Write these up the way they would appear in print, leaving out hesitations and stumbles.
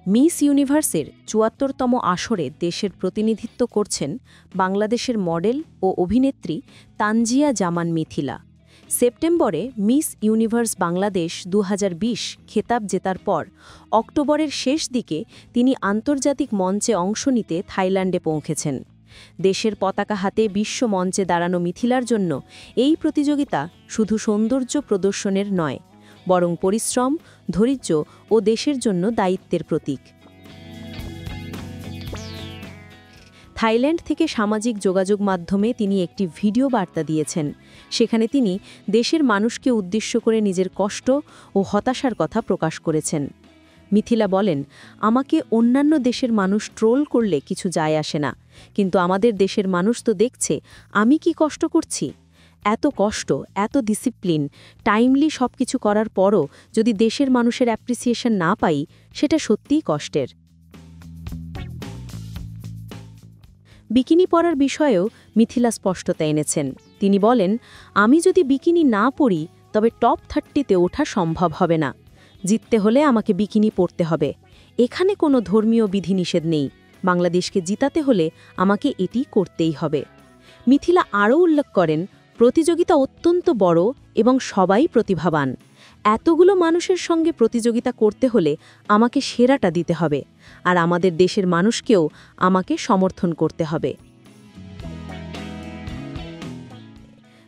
Miss ইউনিভার্সের ৭৪তম আসরে দেশের প্রতিনিধিত্ব করছেন বাংলাদেশের মডেল ও অভিনেত্রী তানজিয়া জামান মিথিলা। সেপ্টেম্বরে মিস ইউনিভার্স বাংলাদেশ ২০২০ খেতাব জেতার পর অক্টোবরের শেষ দিকে তিনি আন্তর্জাতিক মঞ্চে অংশ নিতে থাইল্যান্ডে পৌঁছেছেন। দেশের পতাকা হাতে বিশ্ব মঞ্চে দাঁড়ানো মিথিলার জন্য এই প্রতিযোগিতা শুধু সৌন্দর্য প্রদর্শনের নয়, বরং পরিশ্রম, ধৈর্য ও দেশের জন্য দায়িত্বের প্রতীক। থাইল্যান্ড থেকে সামাজিক যোগাযোগ মাধ্যমে তিনি একটি ভিডিও বার্তা দিয়েছেন। সেখানে তিনি দেশের মানুষকে উদ্দেশ্য করে নিজের কষ্ট ও হতাশার কথা প্রকাশ করেছেন। মিথিলা বলেন, আমাকে অন্যান্য দেশের মানুষ ট্রোল করলে কিছু যায় আসে না, কিন্তু আমাদের দেশের মানুষ তো দেখছে আমি কি কষ্ট করছি। এত কষ্ট, এত ডিসিপ্লিন, টাইমলি সবকিছু করার পরও যদি দেশের মানুষের অ্যাপ্রিসিয়েশন না পাই, সেটা সত্যিই কষ্টের। বিকিনি পরার বিষয়েও মিথিলা স্পষ্টতা এনেছেন। তিনি বলেন, আমি যদি বিকিনি না পরি তবে টপ 30-তে ওঠা সম্ভব হবে না। জিততে হলে আমাকে বিকিনি পরতে হবে। এখানে কোনো ধর্মীয় বিধিনিষেধ নেই। বাংলাদেশকে জিতাতে হলে আমাকে এটি করতেই হবে। মিথিলা আরও উল্লেখ করেন, প্রতিযোগিতা অত্যন্ত বড় এবং সবাই প্রতিভাবান। এতগুলো মানুষের সঙ্গে প্রতিযোগিতা করতে হলে আমাকে সেরাটা দিতে হবে, আর আমাদের দেশের মানুষকেও আমাকে সমর্থন করতে হবে।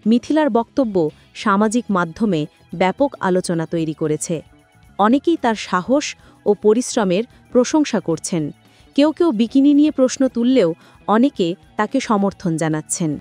মিথিলার বক্তব্য সামাজিক মাধ্যমে ব্যাপক আলোচনা তৈরি করেছে। অনেকেই তার সাহস ও পরিশ্রমের প্রশংসা করছেন। কেউ কেউ বিকিনি নিয়ে প্রশ্ন তুললেও অনেকে তাকে সমর্থন জানাচ্ছেন।